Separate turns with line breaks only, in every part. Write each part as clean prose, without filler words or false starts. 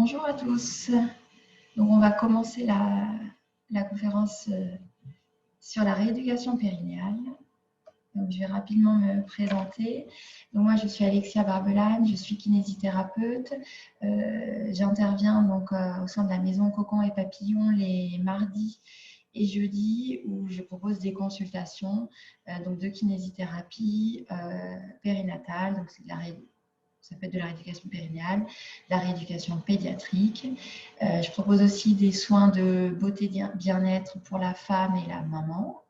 Bonjour à tous. Donc, on va commencer la conférence sur la rééducation périnéale. Donc, je vais rapidement me présenter. Donc, moi, je suis Alexia Barbelane, je suis kinésithérapeute. J'interviens donc au sein de la maison Cocon et Papillon les mardis et jeudis où je propose des consultations donc de kinésithérapie périnatale. Donc, c'est de la rééducation. Ça peut être de la rééducation périnéale, de la rééducation pédiatrique. Je propose aussi des soins de beauté bien-être pour la femme et la maman.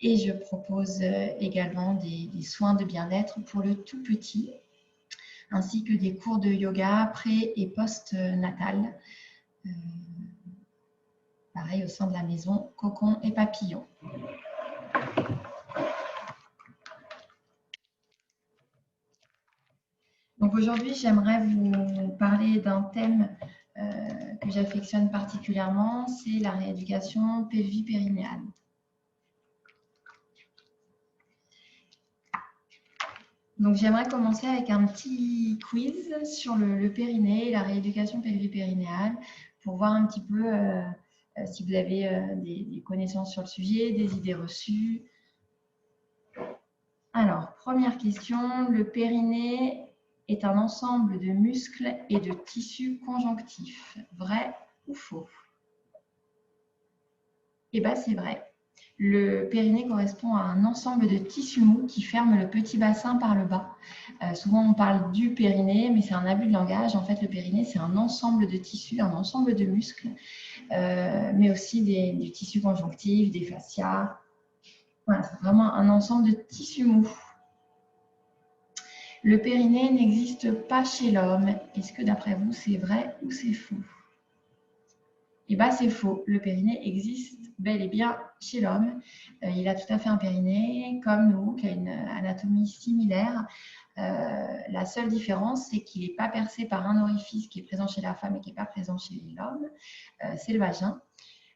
Et je propose également des soins de bien-être pour le tout petit, ainsi que des cours de yoga pré- et post-natal. Pareil au sein de la maison Cocon et Papillon. Donc aujourd'hui, j'aimerais vous parler d'un thème que j'affectionne particulièrement, c'est la rééducation pelvipérinéale. Donc j'aimerais commencer avec un petit quiz sur le périnée et la rééducation pelvipérinéale pour voir un petit peu si vous avez des connaissances sur le sujet, des idées reçues. Alors, première question, le périnée est un ensemble de muscles et de tissus conjonctifs. Vrai ou faux? Eh bien, c'est vrai. Le périnée correspond à un ensemble de tissus mous qui ferment le petit bassin par le bas. Souvent, on parle du périnée, mais c'est un abus de langage. En fait, le périnée, c'est un ensemble de tissus, un ensemble de muscles, mais aussi du tissu conjonctif, des fascias. Voilà, c'est vraiment un ensemble de tissus mous. Le périnée n'existe pas chez l'homme. Est-ce que d'après vous, c'est vrai ou c'est faux? Eh bien, c'est faux. Le périnée existe bel et bien chez l'homme. Il a tout à fait un périnée comme nous, qui a une anatomie similaire. La seule différence, c'est qu'il n'est pas percé par un orifice qui est présent chez la femme et qui n'est pas présent chez l'homme. C'est le vagin.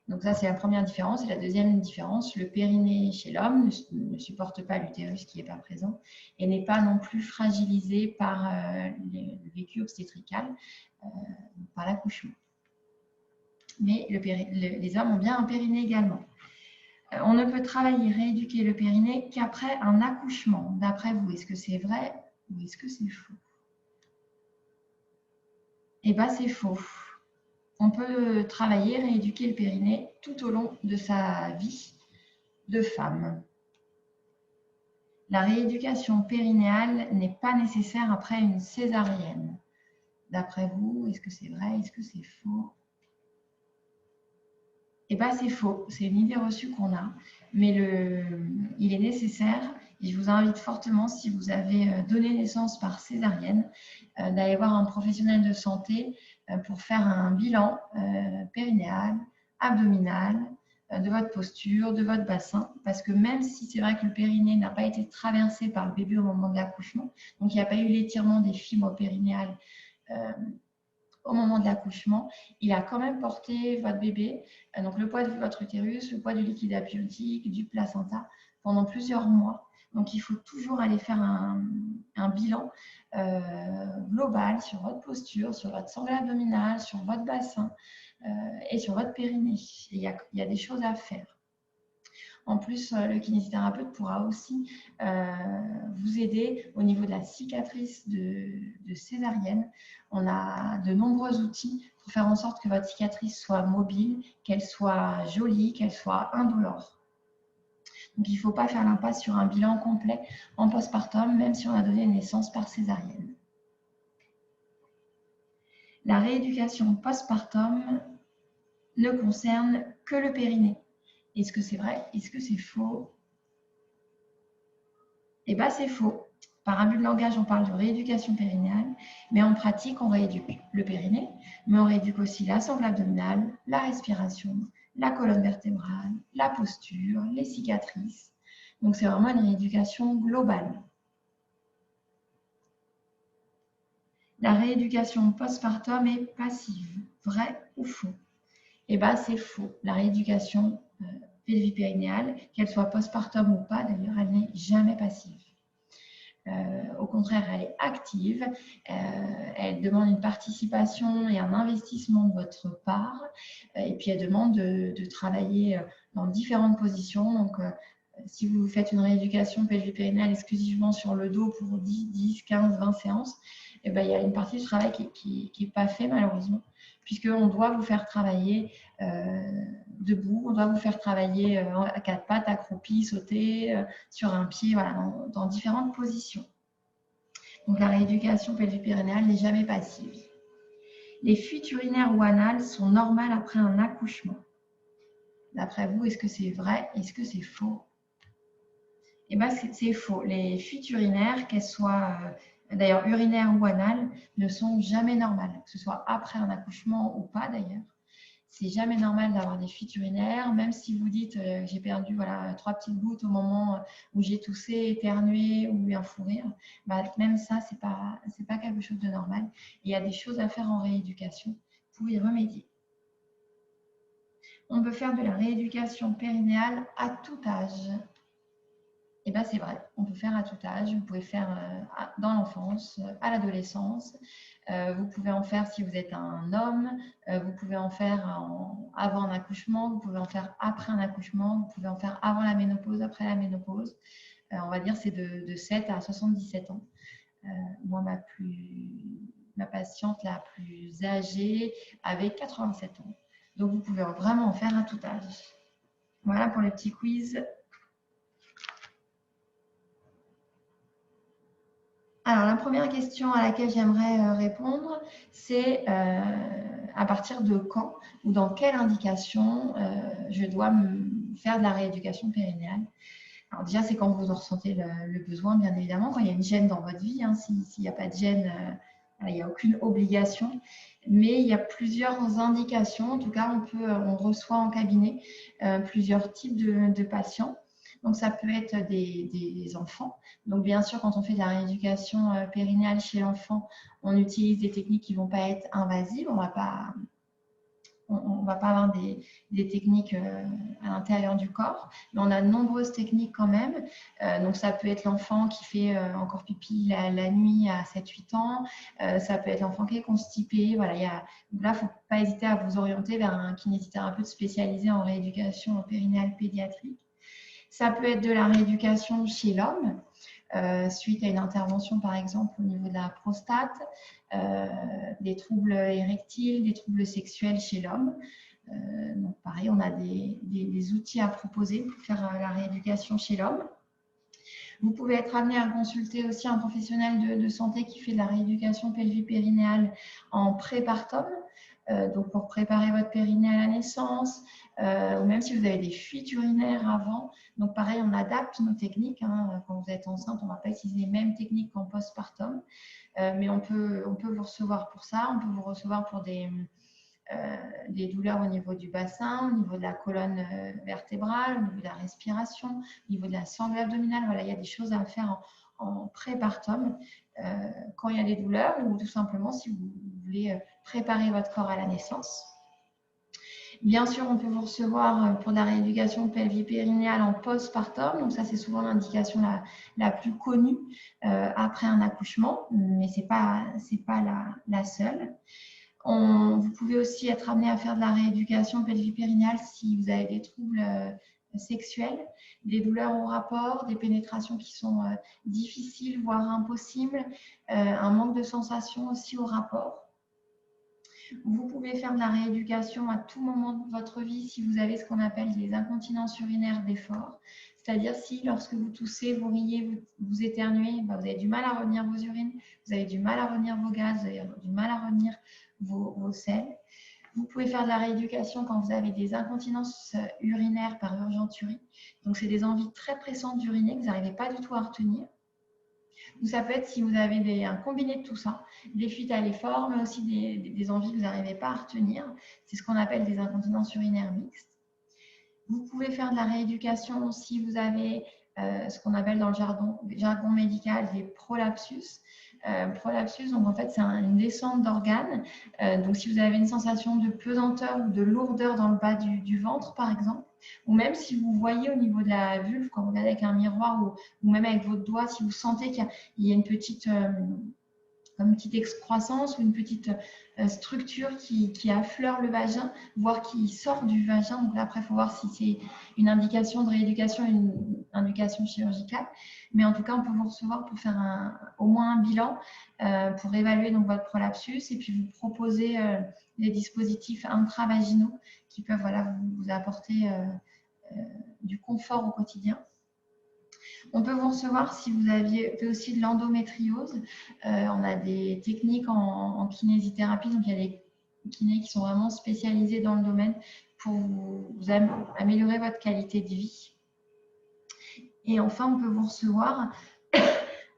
Donc ça, c'est la première différence. Et la deuxième différence, le périnée chez l'homme ne supporte pas l'utérus qui n'est pas présent et n'est pas non plus fragilisé par le vécu obstétrical, par l'accouchement. Mais les hommes ont bien un périnée également. On ne peut travailler, rééduquer le périnée qu'après un accouchement. D'après vous, est-ce que c'est vrai ou est-ce que c'est faux? Eh bien, c'est faux. On peut travailler, rééduquer le périnée tout au long de sa vie de femme. La rééducation périnéale n'est pas nécessaire après une césarienne. D'après vous, est-ce que c'est vrai? Est-ce que c'est faux? Eh bien, c'est faux. C'est une idée reçue qu'on a. Mais il est nécessaire, et je vous invite fortement, si vous avez donné naissance par césarienne, d'aller voir un professionnel de santé pour faire un bilan périnéal, abdominal, de votre posture, de votre bassin, parce que même si c'est vrai que le périnée n'a pas été traversé par le bébé au moment de l'accouchement, donc il n'y a pas eu l'étirement des fibres périnéales au moment de l'accouchement, il a quand même porté votre bébé, donc le poids de votre utérus, le poids du liquide amniotique, du placenta, pendant plusieurs mois. Donc, il faut toujours aller faire un bilan global sur votre posture, sur votre sangle abdominale, sur votre bassin et sur votre périnée. Il y a des choses à faire. En plus, le kinésithérapeute pourra aussi vous aider au niveau de la cicatrice de césarienne. On a de nombreux outils pour faire en sorte que votre cicatrice soit mobile, qu'elle soit jolie, qu'elle soit indolore. Donc, il ne faut pas faire l'impasse sur un bilan complet en postpartum, même si on a donné naissance par césarienne. La rééducation postpartum ne concerne que le périnée. Est-ce que c'est vrai? Est-ce que c'est faux? Eh bien, c'est faux. Par abus de langage, on parle de rééducation périnéale, mais en pratique, on rééduque le périnée, mais on rééduque aussi la sangle abdominale, la respiration, la colonne vertébrale, la posture, les cicatrices. Donc, c'est vraiment une rééducation globale. La rééducation postpartum est passive. Vrai ou faux? Eh bien, c'est faux. La rééducation pelvipérinéale, qu'elle soit postpartum ou pas, d'ailleurs, elle n'est jamais passive. Au contraire, elle est active, elle demande une participation et un investissement de votre part, et puis elle demande de travailler dans différentes positions. Donc, si vous faites une rééducation pelvipérinéale exclusivement sur le dos pour 10, 15, 20 séances, et bien, il y a une partie du travail qui n'est pas fait malheureusement, puisqu'on doit vous faire travailler debout, on doit vous faire travailler à quatre pattes, accroupi, sauter, sur un pied, voilà, dans différentes positions. Donc la rééducation pelvipérinéale n'est jamais passive. Les fuites urinaires ou anales sont normales après un accouchement. D'après vous, est-ce que c'est vrai? Est-ce que c'est faux? Eh bien, c'est faux. Les fuites urinaires, qu'elles soient d'ailleurs urinaires ou anales, ne sont jamais normales, que ce soit après un accouchement ou pas d'ailleurs. C'est jamais normal d'avoir des fuites urinaires, même si vous dites j'ai perdu 3 petites gouttes au moment où j'ai toussé, éternué ou eu un fou rire. Bah, même ça, c'est pas quelque chose de normal. Il y a des choses à faire en rééducation pour y remédier. On peut faire de la rééducation périnéale à tout âge. Et bien, c'est vrai, on peut faire à tout âge. Vous pouvez faire dans l'enfance, à l'adolescence. Vous pouvez en faire si vous êtes un homme. Vous pouvez en faire avant un accouchement. Vous pouvez en faire après un accouchement. Vous pouvez en faire avant la ménopause, après la ménopause. On va dire c'est de 7 à 77 ans. Moi, ma patiente la plus âgée avait 87 ans. Donc, vous pouvez vraiment en faire à tout âge. Voilà pour le petit quiz. Alors, la première question à laquelle j'aimerais répondre, c'est à partir de quand ou dans quelle indication je dois faire de la rééducation périnéale. Alors déjà, c'est quand vous en ressentez le besoin, bien évidemment, quand il y a une gêne dans votre vie. Hein, s'il n'y a pas de gêne, il n'y a aucune obligation. Mais il y a plusieurs indications. En tout cas, on reçoit en cabinet plusieurs types de patients. Donc, ça peut être des enfants. Donc, bien sûr, quand on fait de la rééducation périnéale chez l'enfant, on utilise des techniques qui ne vont pas être invasives. On ne va pas avoir des techniques à l'intérieur du corps, mais on a de nombreuses techniques quand même. Donc, ça peut être l'enfant qui fait encore pipi la nuit à 7-8 ans. Ça peut être l'enfant qui est constipé. Voilà, là, il ne faut pas hésiter à vous orienter vers un kinésithérapeute spécialisé en rééducation périnéale pédiatrique. Ça peut être de la rééducation chez l'homme, suite à une intervention, par exemple, au niveau de la prostate, des troubles érectiles, des troubles sexuels chez l'homme. Donc, pareil, on a des outils à proposer pour faire la rééducation chez l'homme. Vous pouvez être amené à consulter aussi un professionnel de santé qui fait de la rééducation pelvipérinéale en prépartum. Donc, pour préparer votre périnée à la naissance, ou même si vous avez des fuites urinaires avant. Donc, pareil, on adapte nos techniques. Hein. Quand vous êtes enceinte, on ne va pas utiliser les mêmes techniques qu'en postpartum. Mais on peut vous recevoir pour ça. On peut vous recevoir pour des douleurs au niveau du bassin, au niveau de la colonne vertébrale, au niveau de la respiration, au niveau de la sangle abdominale. Voilà, il y a des choses à faire en prépartum quand il y a des douleurs ou tout simplement si vous voulez préparer votre corps à la naissance. Bien sûr, on peut vous recevoir pour la rééducation pelvipérinéale en postpartum. Donc ça, c'est souvent l'indication la plus connue après un accouchement, mais ce n'est pas la seule. Vous pouvez aussi être amené à faire de la rééducation pelvipérinéale si vous avez des troubles sexuels, des douleurs au rapport, des pénétrations qui sont difficiles, voire impossibles, un manque de sensation aussi au rapport. Vous pouvez faire de la rééducation à tout moment de votre vie si vous avez ce qu'on appelle des incontinences urinaires d'effort. C'est-à-dire si lorsque vous toussez, vous riez, vous éternuez, vous avez du mal à retenir vos urines, vous avez du mal à retenir vos gaz, vous avez du mal à retenir vos selles. Vous pouvez faire de la rééducation quand vous avez des incontinences urinaires par urgenturie. Donc, c'est des envies très pressantes d'uriner que vous n'arrivez pas du tout à retenir. Ou ça peut être si vous avez un combiné de tout ça, des fuites à l'effort, mais aussi des envies que vous n'arrivez pas à retenir. C'est ce qu'on appelle des incontinences urinaires mixtes. Vous pouvez faire de la rééducation si vous avez ce qu'on appelle dans le jargon médical des prolapsus. Prolapsus, donc en fait, c'est une descente d'organes. Donc, si vous avez une sensation de pesanteur ou de lourdeur dans le bas du ventre, par exemple, Ou même si vous voyez au niveau de la vulve, quand vous regardez avec un miroir ou même avec votre doigt, si vous sentez qu'il y a une petite excroissance ou une petite structure qui affleure le vagin, voire qui sort du vagin. Donc là, après, il faut voir si c'est une indication de rééducation, une indication chirurgicale. Mais en tout cas, on peut vous recevoir pour faire au moins un bilan, pour évaluer donc votre prolapsus et puis vous proposer des dispositifs intravaginaux qui peuvent vous apporter du confort au quotidien. On peut vous recevoir si vous aviez fait aussi de l'endométriose. On a des techniques en kinésithérapie, donc il y a des kinés qui sont vraiment spécialisés dans le domaine pour vous améliorer votre qualité de vie. Et enfin, on peut vous recevoir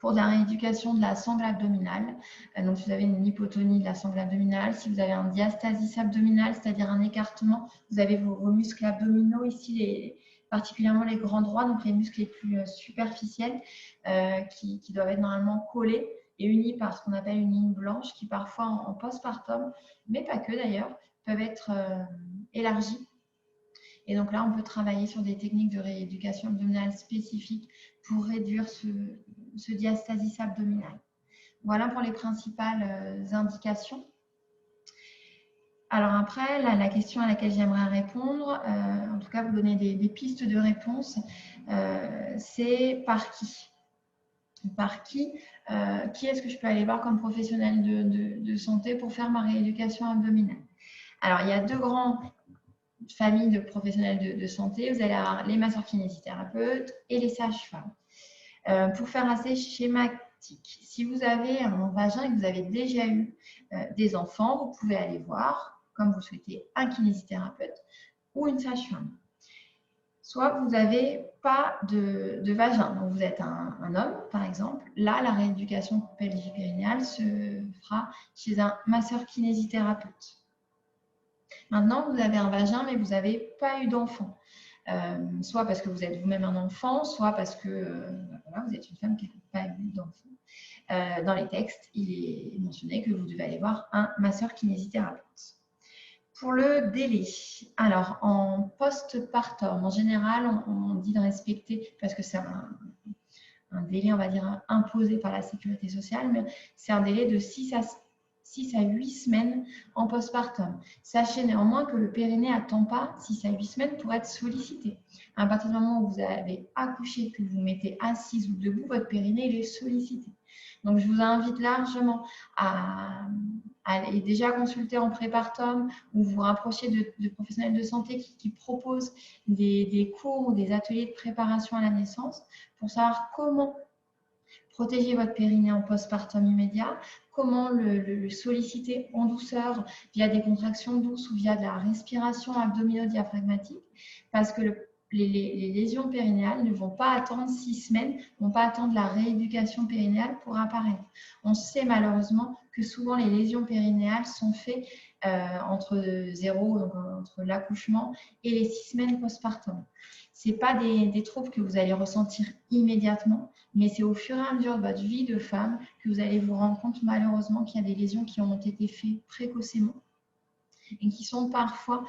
pour de la rééducation de la sangle abdominale. Donc, si vous avez une hypotonie de la sangle abdominale, si vous avez un diastasis abdominal, c'est-à-dire un écartement, vous avez vos muscles abdominaux ici, particulièrement les grands droits, donc les muscles les plus superficiels, qui doivent être normalement collés et unis par ce qu'on appelle une ligne blanche, qui parfois en postpartum, mais pas que d'ailleurs, peuvent être élargis. Et donc là, on peut travailler sur des techniques de rééducation abdominale spécifiques pour réduire ce diastasis abdominal. Voilà pour les principales indications. Alors après, la question à laquelle j'aimerais répondre, en tout cas vous donner des pistes de réponse, c'est par qui? Par qui est-ce que je peux aller voir comme professionnel de santé pour faire ma rééducation abdominale? Alors, il y a deux grandes familles de professionnels de santé. Vous allez avoir les masseurs kinésithérapeutes et les sages-femmes. Pour faire assez schématique, si vous avez un vagin et que vous avez déjà eu des enfants, vous pouvez aller voir, comme vous le souhaitez, un kinésithérapeute ou une sage-femme. Soit vous n'avez pas de vagin, donc vous êtes un homme par exemple. Là, la rééducation pelvipérinéale se fera chez un masseur kinésithérapeute. Maintenant, vous avez un vagin, mais vous n'avez pas eu d'enfant. Soit parce que vous êtes vous-même un enfant, soit parce que vous êtes une femme qui n'a pas eu d'enfant. Dans les textes, il est mentionné que vous devez aller voir un masseur kinésithérapeute. Pour le délai, alors en postpartum, en général, on dit de respecter, parce que c'est un délai, on va dire, imposé par la sécurité sociale, mais c'est un délai de 6 à 8 semaines en postpartum. Sachez néanmoins que le périnée n'attend pas 6 à 8 semaines pour être sollicité. À partir du moment où vous avez accouché, que vous vous mettez assise ou debout, votre périnée il est sollicité. Donc, je vous invite largement à aller déjà consulter en prépartum ou vous rapprocher de professionnels de santé qui proposent des cours ou des ateliers de préparation à la naissance pour savoir comment protéger votre périnée en postpartum immédiat, comment le solliciter en douceur via des contractions douces ou via de la respiration abdomino-diaphragmatique, parce que les lésions périnéales ne vont pas attendre 6 semaines, ne vont pas attendre la rééducation périnéale pour apparaître. On sait malheureusement que souvent les lésions périnéales sont faites entre 0, donc entre l'accouchement, et les 6 semaines postpartum. Ce n'est pas des troubles que vous allez ressentir immédiatement, mais c'est au fur et à mesure de votre vie de femme que vous allez vous rendre compte malheureusement qu'il y a des lésions qui ont été faites précocement et qui sont parfois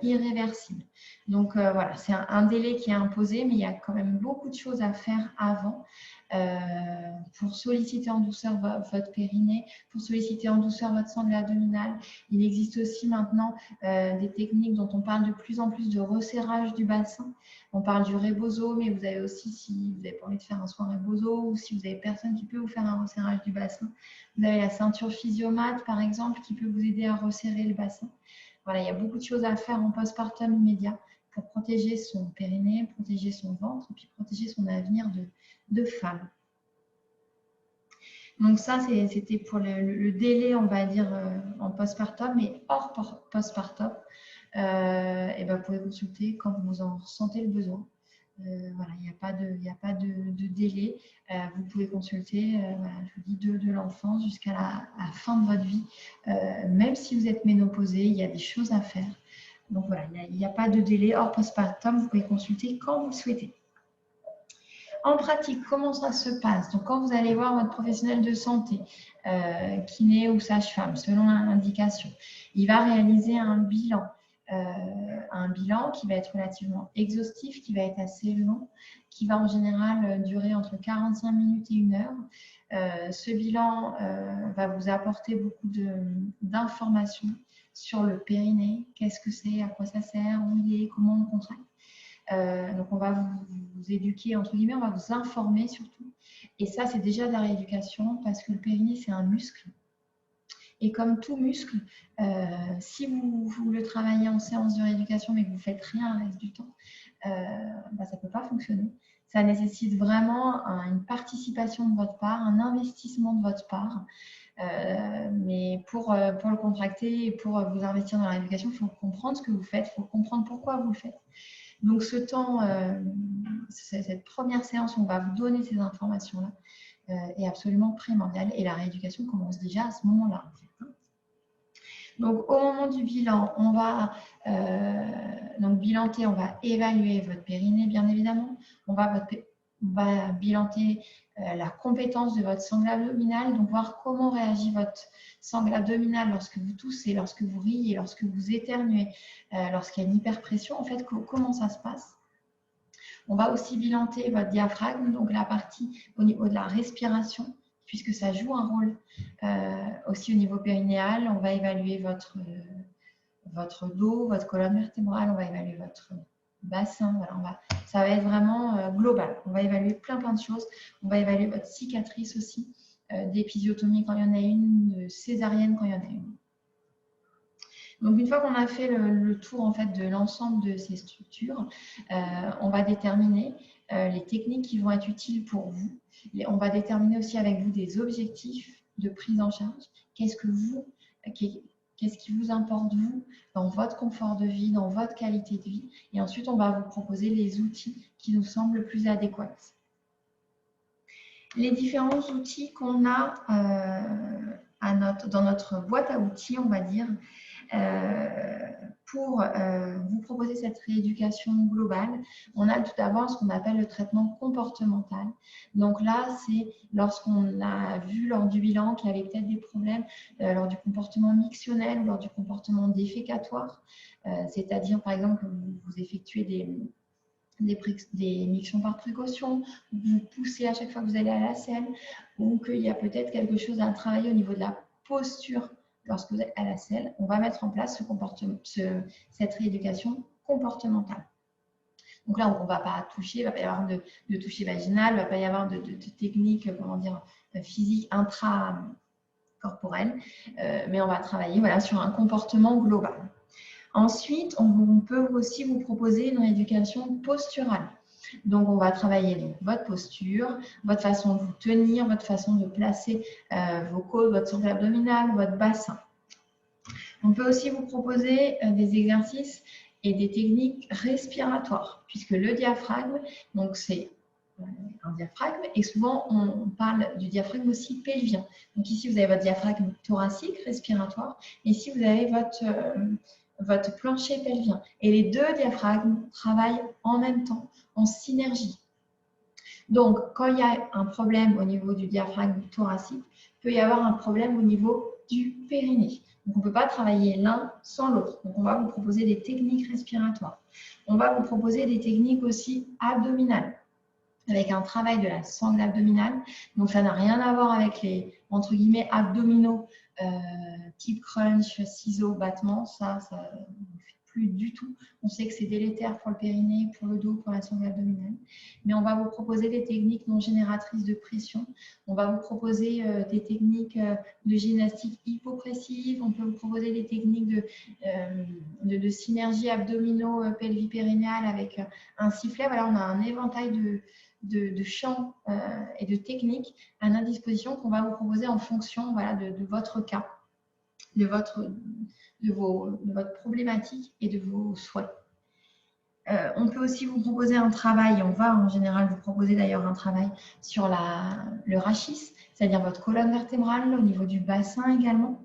irréversibles. Donc voilà, c'est un délai qui est imposé, mais il y a quand même beaucoup de choses à faire avant pour solliciter en douceur votre périnée, pour solliciter en douceur votre sangle abdominale. Il existe aussi maintenant des techniques dont on parle de plus en plus de resserrage du bassin. On parle du rebozo, mais vous avez aussi, si vous n'avez pas envie de faire un soin rebozo ou si vous n'avez personne qui peut vous faire un resserrage du bassin, vous avez la ceinture physiomate, par exemple, qui peut vous aider à resserrer le bassin. Voilà, il y a beaucoup de choses à faire en postpartum immédiat pour protéger son périnée, protéger son ventre et puis protéger son avenir de femme. Donc ça, c'était pour le délai, on va dire, en postpartum, mais hors postpartum, et ben, vous pouvez consulter quand vous en ressentez le besoin. Voilà, il n'y a pas de délai. Vous pouvez consulter, voilà, je vous dis, de l'enfance jusqu'à la fin de votre vie. Même si vous êtes ménopausée, il y a des choses à faire. Donc voilà, il n'y a pas de délai hors postpartum. Vous pouvez consulter quand vous le souhaitez. En pratique, comment ça se passe? Donc, quand vous allez voir votre professionnel de santé, kiné ou sage-femme, selon l'indication, il va réaliser un bilan un bilan qui va être relativement exhaustif, qui va être assez long, qui va en général durer entre 45 minutes et 1 heure. Ce bilan va vous apporter beaucoup d'informations sur le périnée, qu'est-ce que c'est, à quoi ça sert, où il est, comment on le contracte. Donc, on va vous éduquer, entre guillemets, on va vous informer surtout. Et ça, c'est déjà de la rééducation parce que le périnée, c'est un muscle. Et comme tout muscle, si vous le travaillez en séance de rééducation mais que vous ne faites rien le reste du temps, ça ne peut pas fonctionner. Ça nécessite vraiment une participation de votre part, un investissement de votre part. Mais pour le contracter et pour vous investir dans la rééducation, il faut comprendre ce que vous faites, il faut comprendre pourquoi vous le faites. Donc ce temps, cette première séance où on va vous donner ces informations-là est absolument primordiale et la rééducation commence déjà à ce moment-là. Donc au moment du bilan, on va bilanter, on va évaluer votre périnée bien évidemment, on va bilanter la compétence de votre sangle abdominal, donc voir comment réagit votre sangle abdominale lorsque vous toussez, lorsque vous riez, lorsque vous éternuez, lorsqu'il y a une hyperpression, en fait, comment ça se passe. On va aussi bilanter votre diaphragme, donc la partie au niveau de la respiration, puisque ça joue un rôle aussi au niveau périnéal. On va évaluer votre dos, votre colonne vertébrale, on va évaluer votre bassin, voilà, ça va être vraiment global. On va évaluer plein de choses. On va évaluer votre cicatrice aussi, d'épisiotomie quand il y en a une, de césarienne quand il y en a une. Donc, une fois qu'on a fait le tour en fait, de l'ensemble de ces structures, on va déterminer les techniques qui vont être utiles pour vous. On va déterminer aussi avec vous des objectifs de prise en charge. Qu'est-ce qui vous importe, vous, dans votre confort de vie, dans votre qualité de vie. Et ensuite, on va vous proposer les outils qui nous semblent le plus adéquats. Les différents outils qu'on a dans notre boîte à outils, on va dire, pour vous proposer cette rééducation globale, on a tout d'abord ce qu'on appelle le traitement comportemental. Donc là, c'est lorsqu'on a vu lors du bilan qu'il y avait peut-être des problèmes lors du comportement mictionnel ou lors du comportement défécatoire, c'est-à-dire par exemple que vous effectuez des mictions par précaution, vous poussez à chaque fois que vous allez à la selle, ou qu'il y a peut-être quelque chose à travailler au niveau de la posture lorsque vous êtes à la selle, on va mettre en place cette rééducation comportementale. Donc là, on ne va pas toucher, il ne va pas y avoir de toucher vaginal, il ne va pas y avoir de technique, physique intracorporelle, mais on va travailler sur un comportement global. Ensuite, on peut aussi vous proposer une rééducation posturale. Donc, on va travailler votre posture, votre façon de vous tenir, votre façon de placer vos côtes, votre sangle abdominale, votre bassin. On peut aussi vous proposer des exercices et des techniques respiratoires, puisque le diaphragme, donc c'est un diaphragme, et souvent on parle du diaphragme aussi pelvien. Donc ici, vous avez votre diaphragme thoracique, respiratoire, et ici, vous avez votre plancher pelvien. Et les deux diaphragmes travaillent en même temps, en synergie. Donc, quand il y a un problème au niveau du diaphragme thoracique, il peut y avoir un problème au niveau du périnée. Donc, on ne peut pas travailler l'un sans l'autre. Donc, on va vous proposer des techniques respiratoires. On va vous proposer des techniques aussi abdominales, avec un travail de la sangle abdominale. Donc, ça n'a rien à voir avec les, entre guillemets, abdominaux type crunch, ciseaux, battements. Ça ne fait plus du tout. On sait que c'est délétère pour le périnée, pour le dos, pour la sangle abdominale. Mais on va vous proposer des techniques non génératrices de pression. On va vous proposer des techniques de gymnastique hypopressive. On peut vous proposer des techniques de synergie abdominaux-pelvipérinéale avec un sifflet. Voilà, on a un éventail de champs et de techniques à notre disposition qu'on va vous proposer en fonction de votre cas, de votre problématique et de vos souhaits. On peut aussi vous proposer un travail, on va en général vous proposer d'ailleurs un travail sur le rachis, c'est-à-dire votre colonne vertébrale, au niveau du bassin également.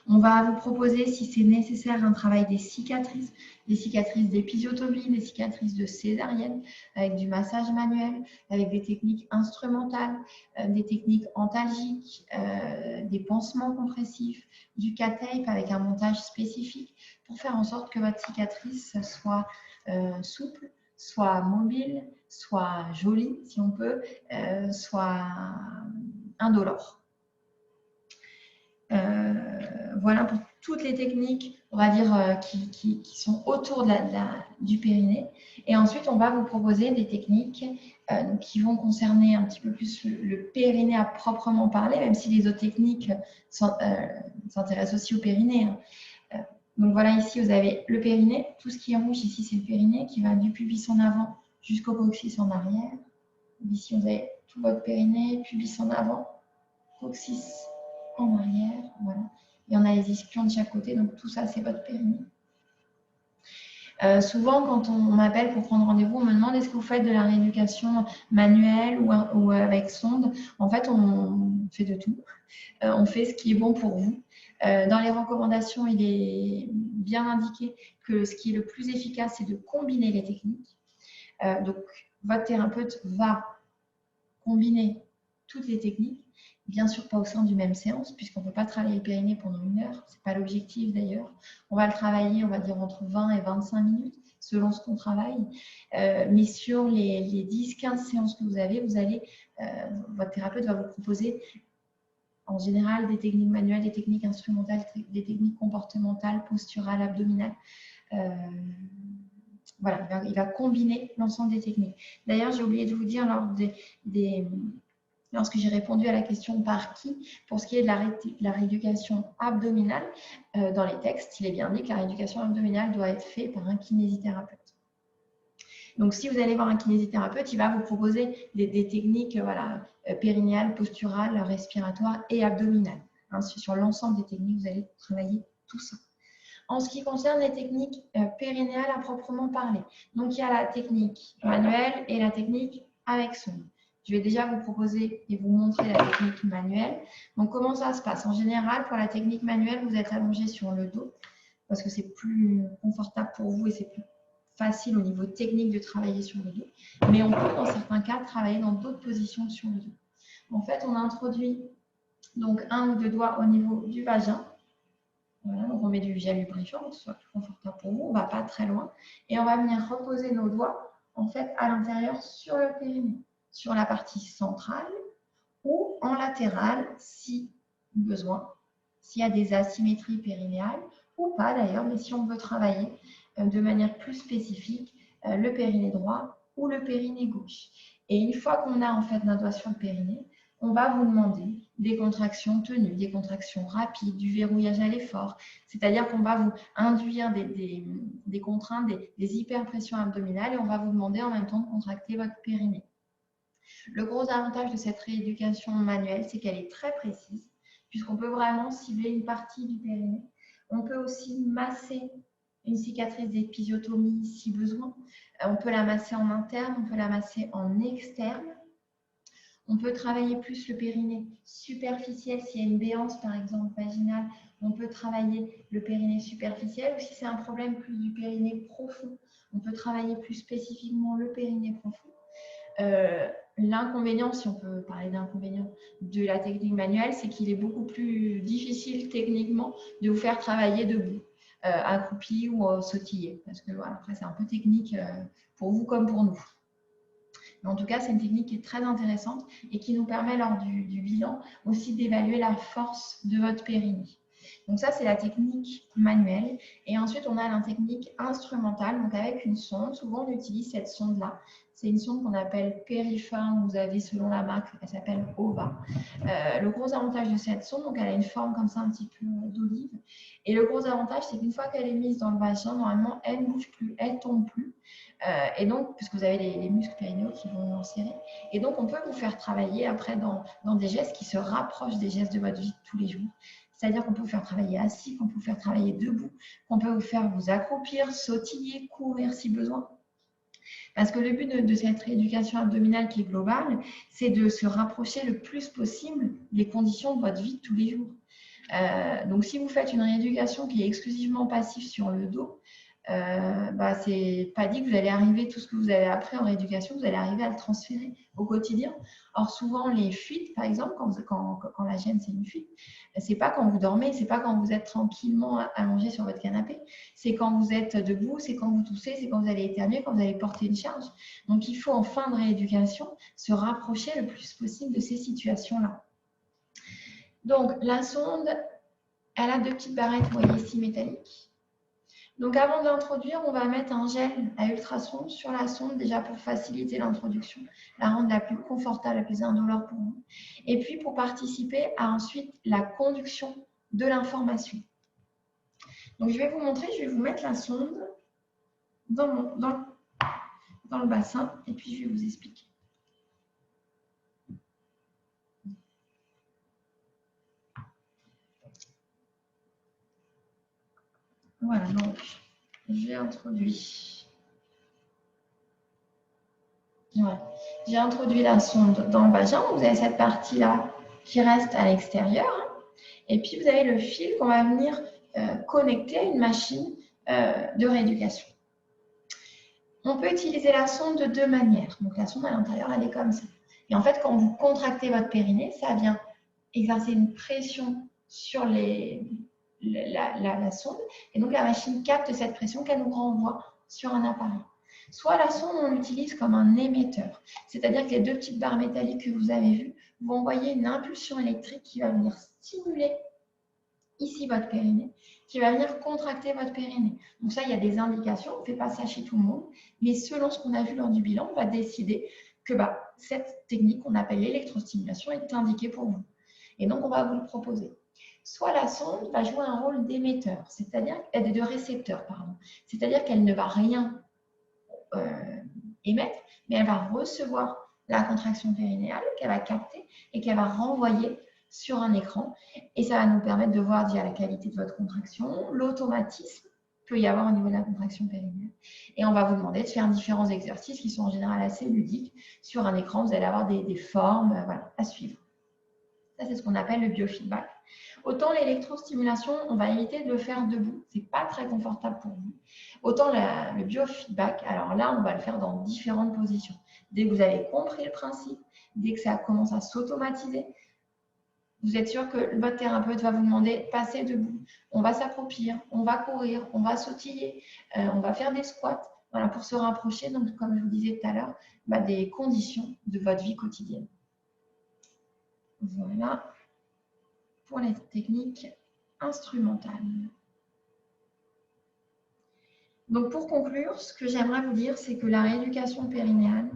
On va vous proposer, si c'est nécessaire, un travail des cicatrices d'épisiotomie, des cicatrices de césarienne, avec du massage manuel, avec des techniques instrumentales, des techniques antalgiques, des pansements compressifs, du K-tape avec un montage spécifique pour faire en sorte que votre cicatrice soit souple, soit mobile, soit jolie, si on peut, soit indolore. Voilà pour toutes les techniques, on va dire, qui sont autour du périnée. Et ensuite, on va vous proposer des techniques qui vont concerner un petit peu plus le périnée à proprement parler, même si les autres techniques s'intéressent aussi au périnée. Donc voilà, ici, vous avez le périnée. Tout ce qui est rouge, ici, c'est le périnée qui va du pubis en avant jusqu'au coccyx en arrière. Ici, vous avez tout votre périnée, pubis en avant, coccyx en arrière, voilà. Et on a les ischions de chaque côté, donc tout ça, c'est votre périnée. Souvent, quand on m'appelle pour prendre rendez-vous, on me demande est-ce que vous faites de la rééducation manuelle ou avec sonde. En fait, on fait de tout. On fait ce qui est bon pour vous. Dans les recommandations, il est bien indiqué que ce qui est le plus efficace, c'est de combiner les techniques. Donc, votre thérapeute va combiner toutes les techniques. Bien sûr, pas au sein du même séance, puisqu'on ne peut pas travailler le périnée pendant 1 heure. Ce n'est pas l'objectif d'ailleurs. On va le travailler, on va dire, entre 20 et 25 minutes, selon ce qu'on travaille. Mais sur les 10-15 séances que vous avez, votre thérapeute va vous proposer, en général, des techniques manuelles, des techniques instrumentales, des techniques comportementales, posturales, abdominales. Voilà, il va combiner l'ensemble des techniques. D'ailleurs, j'ai oublié de vous dire, lorsque j'ai répondu à la question par qui, pour ce qui est de la rééducation abdominale, dans les textes, il est bien dit que la rééducation abdominale doit être faite par un kinésithérapeute. Donc, si vous allez voir un kinésithérapeute, il va vous proposer des techniques périnéales, posturales, respiratoires et abdominales. Hein, sur l'ensemble des techniques, vous allez travailler tout ça. En ce qui concerne les techniques périnéales à proprement parler, donc il y a la technique manuelle et la technique avec sonde. Je vais déjà vous proposer et vous montrer la technique manuelle. Donc, comment ça se passe? En général, pour la technique manuelle, vous êtes allongé sur le dos parce que c'est plus confortable pour vous et c'est plus facile au niveau technique de travailler sur le dos. Mais on peut, dans certains cas, travailler dans d'autres positions sur le dos. En fait, on introduit donc 1 ou 2 doigts au niveau du vagin. Voilà, donc on met du gel lubrifiant pour que ce soit plus confortable pour vous. On ne va pas très loin. Et on va venir reposer nos doigts, en fait, à l'intérieur sur le périnée, sur la partie centrale ou en latéral si besoin, s'il y a des asymétries périnéales ou pas d'ailleurs, mais si on veut travailler de manière plus spécifique le périnée droit ou le périnée gauche. Et une fois qu'on a en fait notre doigt sur le périnée, on va vous demander des contractions tenues, des contractions rapides, du verrouillage à l'effort. C'est-à-dire qu'on va vous induire des contraintes, des hyperpressions abdominales et on va vous demander en même temps de contracter votre périnée. Le gros avantage de cette rééducation manuelle, c'est qu'elle est très précise, puisqu'on peut vraiment cibler une partie du périnée. On peut aussi masser une cicatrice d'épisiotomie si besoin. On peut la masser en interne, on peut la masser en externe. On peut travailler plus le périnée superficiel s'il y a une béance, par exemple, vaginale. On peut travailler le périnée superficiel ou si c'est un problème plus du périnée profond. On peut travailler plus spécifiquement le périnée profond. L'inconvénient, si on peut parler d'inconvénient de la technique manuelle, c'est qu'il est beaucoup plus difficile techniquement de vous faire travailler debout, accroupi ou sautillé. Parce que voilà, après, c'est un peu technique pour vous comme pour nous. Mais en tout cas, c'est une technique qui est très intéressante et qui nous permet lors du bilan aussi d'évaluer la force de votre périnée. Donc ça, c'est la technique manuelle. Et ensuite, on a la technique instrumentale, donc avec une sonde. Souvent, on utilise cette sonde-là. C'est une sonde qu'on appelle Périfin, vous avez selon la marque, elle s'appelle OVA. Le gros avantage de cette sonde, donc elle a une forme comme ça un petit peu d'olive. Et le gros avantage, c'est qu'une fois qu'elle est mise dans le vagin, normalement, elle ne bouge plus, elle ne tombe plus. Et donc, puisque vous avez les muscles périnéaux qui vont enserrer. Et donc, on peut vous faire travailler après dans des gestes qui se rapprochent des gestes de votre vie de tous les jours. C'est-à-dire qu'on peut vous faire travailler assis, qu'on peut vous faire travailler debout, qu'on peut vous faire vous accroupir, sautiller, courir si besoin. Parce que le but de cette rééducation abdominale qui est globale, c'est de se rapprocher le plus possible des conditions de votre vie de tous les jours. Donc, si vous faites une rééducation qui est exclusivement passive sur le dos, c'est pas dit que vous allez arriver, tout ce que vous avez appris en rééducation, vous allez arriver à le transférer au quotidien. Or, souvent, les fuites, par exemple, quand la gêne, c'est une fuite, c'est pas quand vous dormez, c'est pas quand vous êtes tranquillement allongé sur votre canapé, c'est quand vous êtes debout, c'est quand vous toussez, c'est quand vous allez éternuer, quand vous allez porter une charge. Donc, il faut en fin de rééducation se rapprocher le plus possible de ces situations-là. Donc, la sonde, elle a 2 petites barrettes, vous voyez ici, métalliques. Donc, avant de l'introduire, on va mettre un gel à ultrasons sur la sonde, déjà pour faciliter l'introduction, la rendre la plus confortable, la plus indolore pour vous. Et puis, pour participer à ensuite la conduction de l'information. Donc, je vais vous montrer, je vais vous mettre la sonde dans le bassin et puis je vais vous expliquer. Voilà, donc j'ai introduit. Voilà. J'ai introduit la sonde dans le vagin. Vous avez cette partie-là qui reste à l'extérieur. Et puis, vous avez le fil qu'on va venir connecter à une machine de rééducation. On peut utiliser la sonde de 2 manières. Donc, la sonde à l'intérieur, elle est comme ça. Et en fait, quand vous contractez votre périnée, ça vient exercer une pression sur la sonde. Et donc, la machine capte cette pression qu'elle nous renvoie sur un appareil. Soit la sonde, on l'utilise comme un émetteur. C'est-à-dire que les 2 petites barres métalliques que vous avez vues vont envoyer une impulsion électrique qui va venir stimuler ici votre périnée, qui va venir contracter votre périnée. Donc ça, il y a des indications, on ne fait pas ça chez tout le monde, mais selon ce qu'on a vu lors du bilan, on va décider que cette technique qu'on appelle l'électrostimulation est indiquée pour vous. Et donc, on va vous le proposer. Soit la sonde va jouer un rôle d'émetteur, c'est-à-dire de récepteur, pardon. C'est-à-dire qu'elle ne va rien émettre, mais elle va recevoir la contraction périnéale qu'elle va capter et qu'elle va renvoyer sur un écran. Et ça va nous permettre de voir déjà la qualité de votre contraction, l'automatisme qu'il peut y avoir au niveau de la contraction périnéale. Et on va vous demander de faire différents exercices qui sont en général assez ludiques. Sur un écran, vous allez avoir des formes à suivre. Ça, c'est ce qu'on appelle le biofeedback. Autant l'électrostimulation, on va éviter de le faire debout. Ce n'est pas très confortable pour vous. Autant le biofeedback, alors là, on va le faire dans différentes positions. Dès que vous avez compris le principe, dès que ça commence à s'automatiser, vous êtes sûr que votre thérapeute va vous demander « passez debout ». On va s'accroupir, on va courir, on va sautiller, on va faire des squats. Voilà, pour se rapprocher, donc, comme je vous disais tout à l'heure, des conditions de votre vie quotidienne. Voilà pour les techniques instrumentales. Donc, pour conclure, ce que j'aimerais vous dire, c'est que la rééducation périnéale,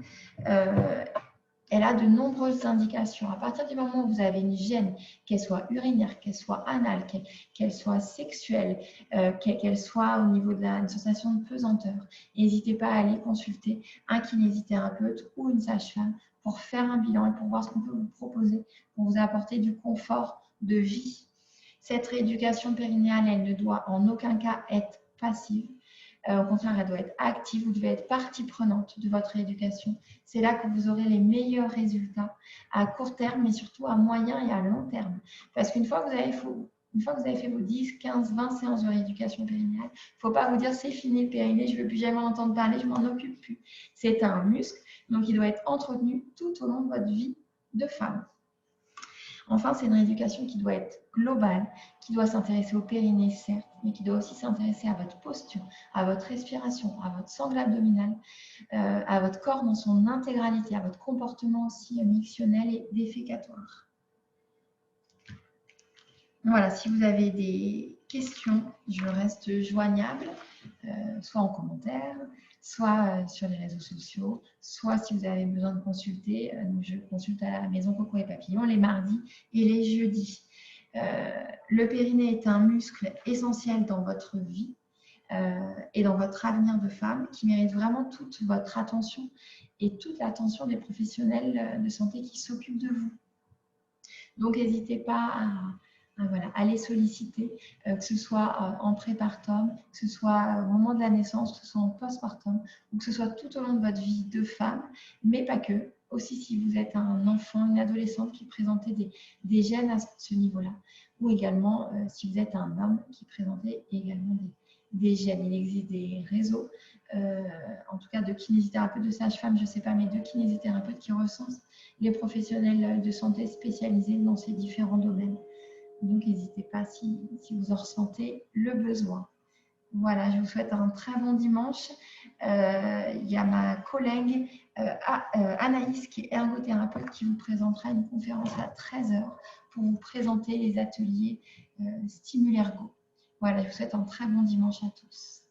elle a de nombreuses indications. À partir du moment où vous avez une gêne, qu'elle soit urinaire, qu'elle soit anale, qu'elle soit sexuelle, qu'elle soit au niveau d'une sensation de pesanteur, n'hésitez pas à aller consulter un kinésithérapeute ou une sage-femme pour faire un bilan et pour voir ce qu'on peut vous proposer pour vous apporter du confort de vie. Cette rééducation périnéale, elle ne doit en aucun cas être passive. Au contraire, elle doit être active. Vous devez être partie prenante de votre rééducation. C'est là que vous aurez les meilleurs résultats à court terme, mais surtout à moyen et à long terme. Parce qu'une fois que vous avez fait vos 10, 15, 20 séances de rééducation périnéale, il ne faut pas vous dire c'est fini le périnée, je ne veux plus jamais entendre parler, je ne m'en occupe plus. C'est un muscle, donc il doit être entretenu tout au long de votre vie de femme. Enfin, c'est une rééducation qui doit être globale, qui doit s'intéresser au périnée, certes, mais qui doit aussi s'intéresser à votre posture, à votre respiration, à votre sangle abdominale, à votre corps dans son intégralité, à votre comportement aussi mictionnel et défécatoire. Voilà, si vous avez des questions, je reste joignable, soit en commentaire, soit sur les réseaux sociaux, soit si vous avez besoin de consulter, je consulte à la Maison Coco et Papillon les mardis et les jeudis. Le périnée est un muscle essentiel dans votre vie et dans votre avenir de femme qui mérite vraiment toute votre attention et toute l'attention des professionnels de santé qui s'occupent de vous. Donc, n'hésitez pas à les solliciter, que ce soit en prépartum, que ce soit au moment de la naissance, que ce soit en postpartum, ou que ce soit tout au long de votre vie de femme, mais pas que, aussi si vous êtes un enfant, une adolescente qui présentait des gènes à ce niveau-là, ou également si vous êtes un homme qui présentait également des gènes. Il existe des réseaux, en tout cas de kinésithérapeutes, de sages-femmes, je ne sais pas, mais de kinésithérapeutes qui recensent les professionnels de santé spécialisés dans ces différents domaines. Donc, n'hésitez pas si vous en ressentez le besoin. Voilà, je vous souhaite un très bon dimanche. Il y a ma collègue Anaïs, qui est ergothérapeute, qui vous présentera une conférence à 13 h pour vous présenter les ateliers Stimul Ergo. Voilà, je vous souhaite un très bon dimanche à tous.